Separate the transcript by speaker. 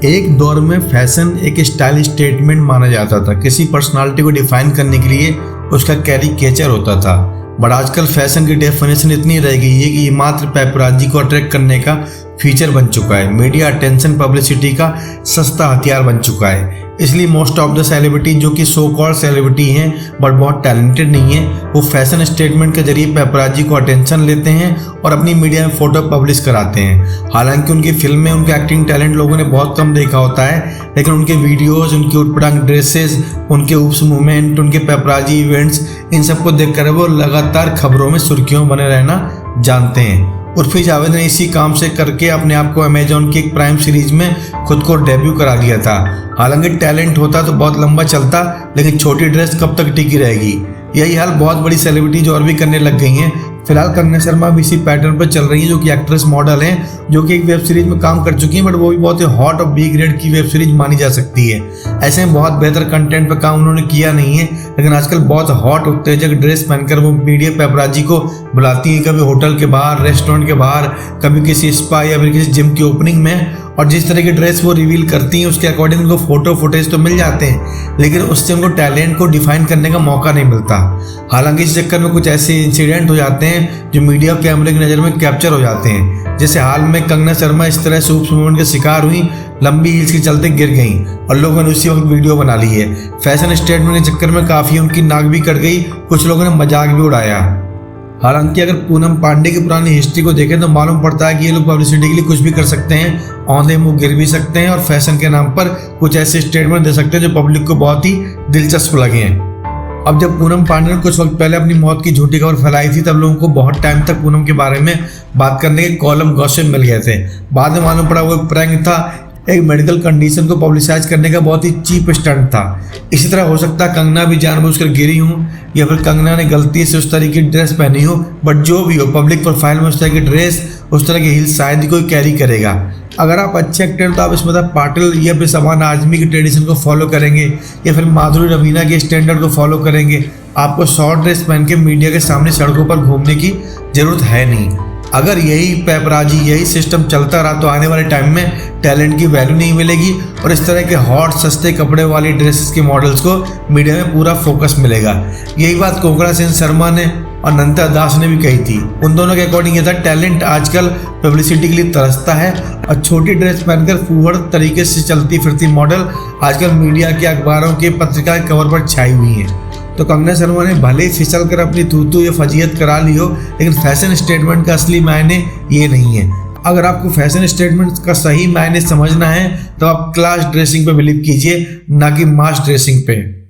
Speaker 1: एक दौर में फैशन एक स्टाइल स्टेटमेंट माना जाता था। किसी पर्सनालिटी को डिफाइन करने के लिए उसका कैरिकेचर होता था। बट आजकल फैशन की डेफिनेशन इतनी रह गई है कि ये मात्र पैपराजी को अट्रैक्ट करने का फीचर बन चुका है। मीडिया अटेंशन पब्लिसिटी का सस्ता हथियार बन चुका है। इसलिए मोस्ट ऑफ द सेलिब्रिटी जो कि सो कॉल्ड सेलिब्रिटी हैं बट बहुत टैलेंटेड नहीं है, वो फैशन स्टेटमेंट के जरिए पैपराजी को अटेंशन लेते हैं और अपनी मीडिया में फोटो पब्लिश कराते हैं। हालांकि उनकी फिल्म में उनका एक्टिंग टैलेंट लोगों ने बहुत कम देखा होता है, लेकिन उनके वीडियोस, उनकी उटपटांग ड्रेसेस, उनके ऊप्स मूवमेंट, उनके पैपराजी इवेंट्स, इन सबको देखकर वो लगातार खबरों में सुर्खियों बने रहना जानते हैं। उर्फी जावेद ने इसी काम से करके अपने आप को अमेजॉन की एक प्राइम सीरीज में खुद को डेब्यू करा लिया था। हालांकि टैलेंट होता तो बहुत लंबा चलता, लेकिन छोटी ड्रेस कब तक टिकी रहेगी। यही हाल बहुत बड़ी सेलिब्रिटीज और भी करने लग गई हैं। फिलहाल कंगना शर्मा भी इसी पैटर्न पर चल रही है, जो कि एक्ट्रेस मॉडल हैं, जो कि एक वेब सीरीज में काम कर चुकी हैं, बट वो भी बहुत ही हॉट और बी ग्रेड की वेब सीरीज मानी जा सकती है। ऐसे में बहुत बेहतर कंटेंट पर काम उन्होंने किया नहीं है, लेकिन आजकल बहुत हॉट उत्तेजक ड्रेस पहनकर वो मीडिया पैपराजी को बुलाती हैं, कभी होटल के बाहर, रेस्टोरेंट के बाहर, कभी किसी स्पा या फिर किसी जिम की ओपनिंग में। और जिस तरह की ड्रेस वो रिवील करती हैं उसके अकॉर्डिंग उनको फोटो फुटेज तो मिल जाते हैं, लेकिन उससे उनको टैलेंट को डिफाइन करने का मौका नहीं मिलता। हालांकि इस चक्कर में कुछ ऐसे इंसिडेंट हो जाते हैं जो मीडिया कैमरे की नज़र में कैप्चर हो जाते हैं। जैसे हाल में कंगना शर्मा इस तरह से ऊप्स मूवमेंट के शिकार हुई, लंबी हील्स के चलते गिर गई और लोगों ने उसी वक्त वीडियो बना ली है। फैशन स्टेटमेंट के चक्कर में काफ़ी उनकी नाक भी कट गई, कुछ लोगों ने मजाक भी उड़ाया। हालांकि अगर पूनम पांडे की पुरानी हिस्ट्री को देखें तो मालूम पड़ता है कि ये लोग पब्लिसिटी के लिए कुछ भी कर सकते हैं, औंधे मुंह गिर भी सकते हैं और फैशन के नाम पर कुछ ऐसे स्टेटमेंट दे सकते हैं जो पब्लिक को बहुत ही दिलचस्प लगे हैं। अब जब पूनम पांडे ने कुछ वक्त पहले अपनी मौत की झूठी खबर फैलाई थी, तब लोगों को बहुत टाइम तक पूनम के बारे में बात करने के कॉलम गॉसिप मिल गए थे। बाद में मालूम पड़ा वो एक प्रैंक था, एक मेडिकल कंडीशन को पब्लिसाइज करने का बहुत ही चीप स्टंट था। इसी तरह हो सकता है कंगना भी जानबूझकर गिरी हूँ या फिर कंगना ने गलती से उस तरह की ड्रेस पहनी हो, बट जो भी हो पब्लिक प्रोफाइल में उस तरह की ड्रेस, उस तरह की हील्स शायद ही कोई कैरी करेगा। अगर आप अच्छे एक्टर हैं तो आप स्मिता पाटिल या फिर शबाना आजमी की ट्रेडिशन को फॉलो करेंगे या फिर माधुरी रवीना के स्टैंडर्ड को फॉलो करेंगे। आपको शॉर्ट ड्रेस पहन के मीडिया के सामने सड़कों पर घूमने की जरूरत है नहीं। अगर यही पैपराजी, यही सिस्टम चलता रहा तो आने वाले टाइम में टैलेंट की वैल्यू नहीं मिलेगी और इस तरह के हॉट सस्ते कपड़े वाली ड्रेसेस के मॉडल्स को मीडिया में पूरा फोकस मिलेगा। यही बात कोकड़ा सेन शर्मा ने और नंदिता दास ने भी कही थी। उन दोनों के अकॉर्डिंग ये था, टैलेंट आजकल पब्लिसिटी के लिए तरसता है और छोटी ड्रेस पहनकर फूहड़ तरीके से चलती फिरती मॉडल आजकल मीडिया के, अखबारों के, पत्रिका के कवर पर छाई हुई हैं। तो कंगना शर्मा ने भले ही फिसल कर अपनी तूतू या फजीयत करा ली हो, लेकिन फैशन स्टेटमेंट का असली मायने ये नहीं है। अगर आपको फैशन स्टेटमेंट का सही मायने समझना है तो आप क्लास ड्रेसिंग पे बिलीव कीजिए, ना कि मास ड्रेसिंग पे।